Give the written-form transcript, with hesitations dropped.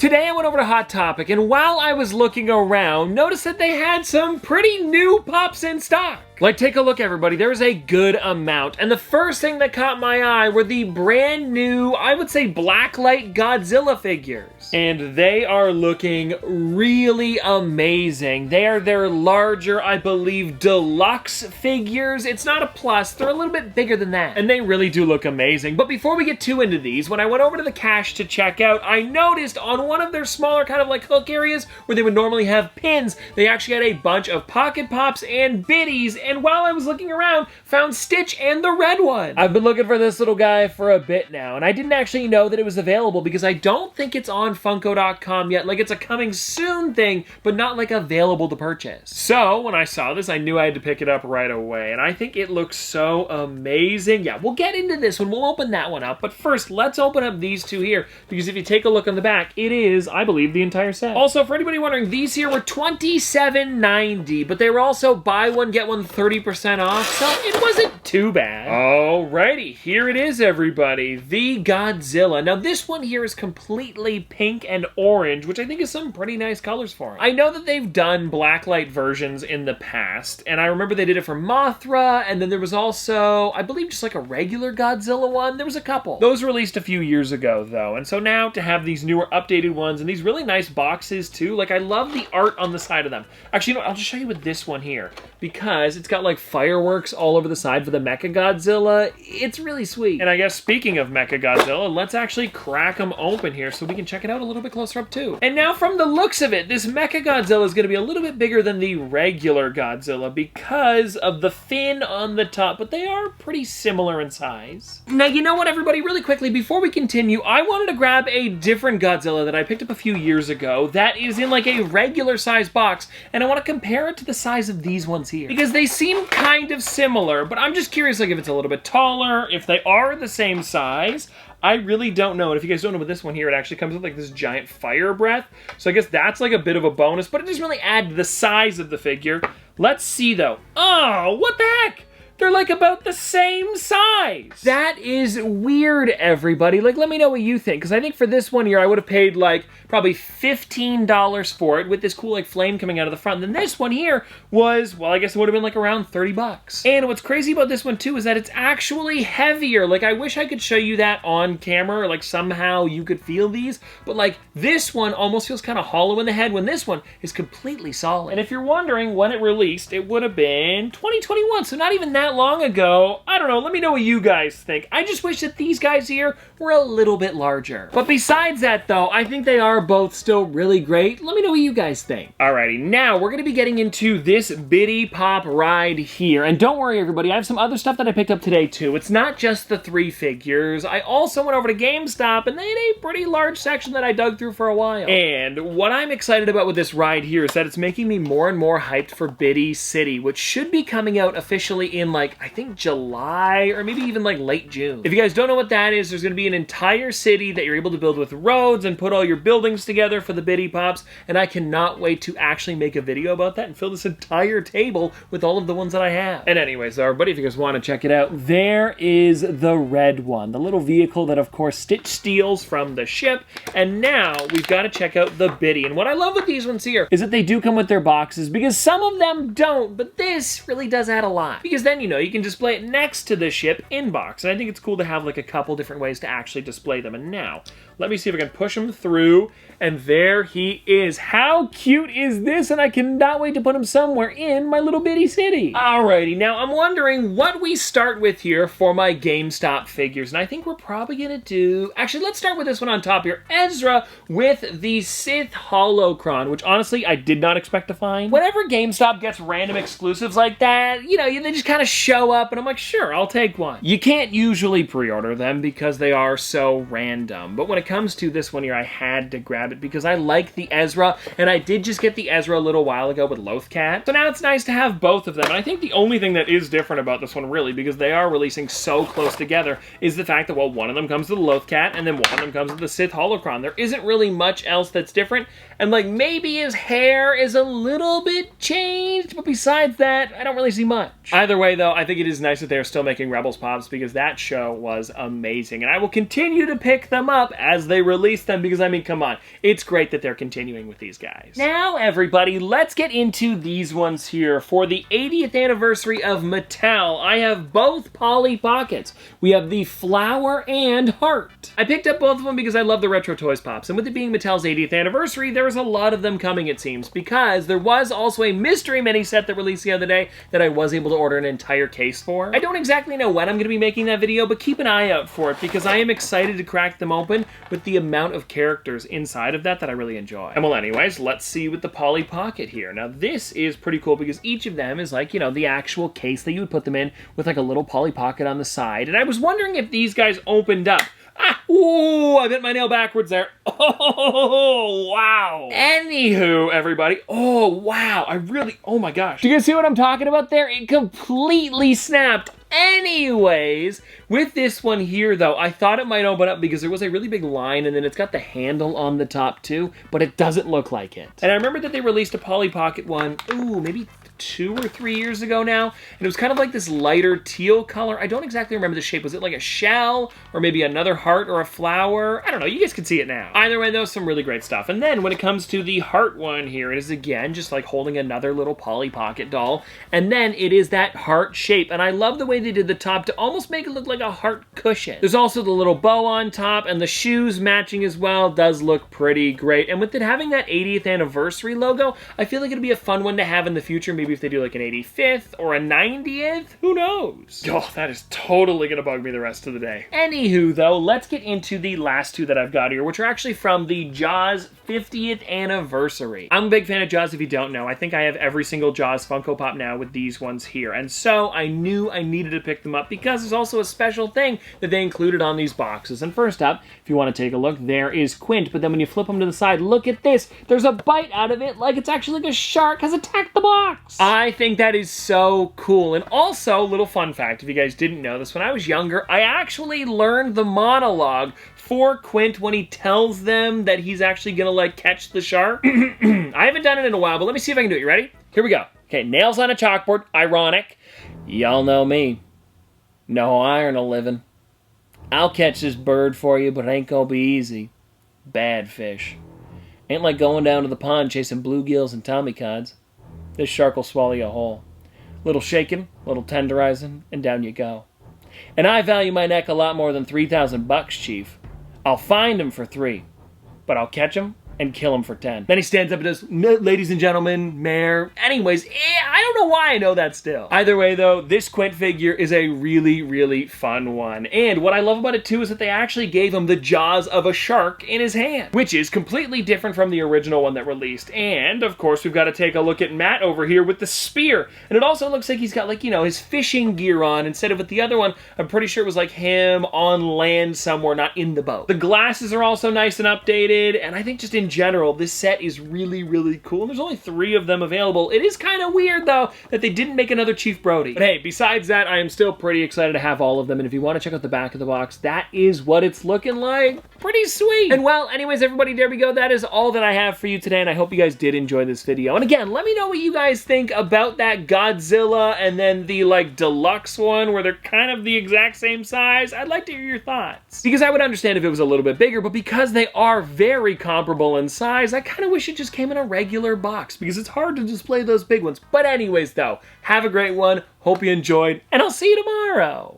Today I went over to Hot Topic, and while I was looking around, noticed that they had some pretty new pops in stock. Like, take a look, everybody. There's a good amount. And the first thing that caught my eye were the brand new, I would say, Blacklight Godzilla figures. And they are looking really amazing. They are their larger, I believe, deluxe figures. It's not a plus. They're a little bit bigger than that. And they really do look amazing. But before we get too into these, when I went over to the cache to check out, I noticed on one of their smaller kind of like hook areas where they would normally have pins, they actually had a bunch of Pocket Pops and Biddies. And while I was looking around, found Stitch and the red one. I've been looking for this little guy for a bit now, and I didn't actually know that it was available because I don't think it's on Funko.com yet. Like, it's a coming soon thing, but not like available to purchase. So when I saw this, I knew I had to pick it up right away, and I think it looks so amazing. Yeah, we'll get into this one. We'll open that one up, but first, let's open up these two here, because if you take a look on the back, it is, I believe, the entire set. Also, for anybody wondering, these here were $27.90, but they were also buy one, get one 30% off, so it wasn't too bad. Alrighty, here it is, everybody. The Godzilla. Now, this one here is completely pink and orange, which I think is some pretty nice colors for it. I know that they've done blacklight versions in the past, and I remember they did it for Mothra, and then there was also, I believe, just like a regular Godzilla one. There was a couple. Those released a few years ago, though, and so now to have these newer updated ones and these really nice boxes, too. Like, I love the art on the side of them. Actually, you know what? I'll just show you with this one here, because it's got like fireworks all over the side for the Mechagodzilla. It's really sweet. And I guess speaking of Mechagodzilla, let's actually crack them open here so we can check it out a little bit closer up too. And now from the looks of it, this Mechagodzilla is going to be a little bit bigger than the regular Godzilla because of the fin on the top, but they are pretty similar in size. Now, you know what, everybody, really quickly, before we continue, I wanted to grab a different Godzilla that I picked up a few years ago that is in like a regular size box, and I want to compare it to the size of these ones here, because they seem kind of similar, but I'm just curious, like, if it's a little bit taller, if they are the same size. I really don't know. And if you guys don't know about this one here, it actually comes with like this giant fire breath. So I guess that's like a bit of a bonus, but it doesn't really add to the size of the figure. Let's see though. Oh, what the heck? They're like about the same size. That is weird, everybody. Like, let me know what you think, because I think for this one here, I would have paid like probably $15 for it with this cool like flame coming out of the front. And then this one here was, well, I guess it would have been like around 30 bucks. And what's crazy about this one too is that it's actually heavier. Like, I wish I could show you that on camera, or like somehow you could feel these, but like this one almost feels kind of hollow in the head when this one is completely solid. And if you're wondering when it released, it would have been 2021, so not even that long ago. I don't know, let me know what you guys think. I just wish that these guys here were a little bit larger. But besides that though, I think they are both still really great. Let me know what you guys think. Alrighty, now we're gonna be getting into this Biddy Pop ride here. And don't worry, everybody, I have some other stuff that I picked up today too. It's not just the 3 figures. I also went over to GameStop and they had a pretty large section that I dug through for a while. And what I'm excited about with this ride here is that it's making me more and more hyped for Biddy City, which should be coming out officially in like, I think July or maybe even like late June. If you guys don't know what that is, there's going to be an entire city that you're able to build with roads and put all your buildings together for the Biddy Pops, and I cannot wait to actually make a video about that and fill this entire table with all of the ones that I have. And anyways, everybody, if you guys want to check it out, there is the red one, the little vehicle that of course Stitch steals from the ship, and now we've got to check out the Biddy. And what I love with these ones here is that they do come with their boxes, because some of them don't, but this really does add a lot, because then, you know, you can display it next to the ship in box, and I think it's cool to have like a couple different ways to actually display them. And now let me see if I can push him through, and there he is. How cute is this? And I cannot wait to put him somewhere in my little Biddy city. Alrighty, now I'm wondering what we start with here for my GameStop figures, and I think we're probably gonna do, actually let's start with this one on top here, Ezra with the Sith Holocron, which honestly I did not expect to find. Whenever GameStop gets random exclusives like that, you know, they just kind of show up and I'm like, sure, I'll take one. You can't usually pre-order them because they are so random, but when it comes to this one here, I had to grab it because I like the Ezra, and I did just get the Ezra a little while ago with Lothcat, so now it's nice to have both of them. And I think the only thing that is different about this one, really, because they are releasing so close together, is the fact that, well, one of them comes with the Lothcat, and then one of them comes with the Sith Holocron. There isn't really much else that's different, and like maybe his hair is a little bit changed, but besides that, I don't really see much. Either way, though, I think it is nice that they're still making Rebels Pops, because that show was amazing, and I will continue to pick them up as they release them, because I mean, come on, it's great that they're continuing with these guys. Now, everybody, let's get into these ones here. For the 80th anniversary of Mattel, I have both Polly Pockets. We have the Flower and Heart. I picked up both of them because I love the Retro Toys Pops, and with it being Mattel's 80th anniversary, there was a lot of them coming, it seems, because there was also a mystery mini set that released the other day that I was able to order an entire case for. I don't exactly know when I'm going to be making that video, but keep an eye out for it because I am excited to crack them open with the amount of characters inside of that I really enjoy. And well, anyways, let's see with the Polly Pocket here. Now, this is pretty cool because each of them is like, you know, the actual case that you would put them in with like a little Polly Pocket on the side. And I was wondering if these guys opened up. Ah, ooh, I bit my nail backwards there. Oh, wow. Anywho, everybody. Oh, wow. Oh my gosh. Do you guys see what I'm talking about there? It completely snapped. Anyways, with this one here, though, I thought it might open up because there was a really big line, and then it's got the handle on the top, too, but it doesn't look like it. And I remember that they released a Polly Pocket one, ooh, maybe 2 or 3 years ago now, and it was kind of like this lighter teal color. I don't exactly remember the shape. Was it like a shell, or maybe another heart or a flower? I don't know. You guys can see it now. Either way, though, some really great stuff. And then when it comes to the heart one here, it is, again, just like holding another little Polly Pocket doll, and then it is that heart shape, and I love the way they did the top to almost make it look like a heart cushion. There's also the little bow on top, and the shoes matching as well does look pretty great. And with it having that 80th anniversary logo, I feel like it'd be a fun one to have in the future. Maybe if they do like an 85th or a 90th, who knows? Oh, that is totally gonna bug me the rest of the day. Anywho, though, let's get into the last two that I've got here, which are actually from the Jaws 50th anniversary. I'm a big fan of Jaws, if you don't know. I think I have every single Jaws Funko Pop now with these ones here. And so I knew I needed to pick them up because there's also a special thing that they included on these boxes. And first up, if you want to take a look, there is Quint. But then when you flip them to the side, look at this. There's a bite out of it like it's actually like a shark has attacked the box. I think that is so cool. And also, little fun fact, if you guys didn't know this, when I was younger, I actually learned the monologue for Quint when he tells them that he's actually gonna like catch the shark. I haven't done it in a while, but let me see if I can do it. You ready? Here we go. Okay, nails on a chalkboard. Ironic. Y'all know me. No iron a living. I'll catch this bird for you, but it ain't gonna be easy. Bad fish. Ain't like going down to the pond chasing bluegills and tommy cods. This shark will swallow you whole. Little shaking, little tenderizing, and down you go. And I value my neck a lot more than $3,000, Chief. I'll find him for 3, but I'll catch him and kill him for 10. Then he stands up and does, ladies and gentlemen, mayor. Anyways, I don't know why I know that still. Either way, though, this Quint figure is a really, really fun one. And what I love about it, too, is that they actually gave him the jaws of a shark in his hand, which is completely different from the original one that released. And, of course, we've got to take a look at Matt over here with the spear. And it also looks like he's got, like, you know, his fishing gear on instead of with the other one. I'm pretty sure it was, like, him on land somewhere, not in the boat. The glasses are also nice and updated, and I think just in general, this set is really, really cool. And there's only 3 of them available. It is kind of weird, though, that they didn't make another Chief Brody. But hey, besides that, I am still pretty excited to have all of them. And if you want to check out the back of the box, that is what it's looking like. Pretty sweet. And well, anyways, everybody, there we go. That is all that I have for you today. And I hope you guys did enjoy this video. And again, let me know what you guys think about that Godzilla and then the, like, deluxe one where they're kind of the exact same size. I'd like to hear your thoughts. Because I would understand if it was a little bit bigger, but because they are very comparable in size, I kind of wish it just came in a regular box because it's hard to display those big ones. But anyways, though, have a great one. Hope you enjoyed, and I'll see you tomorrow.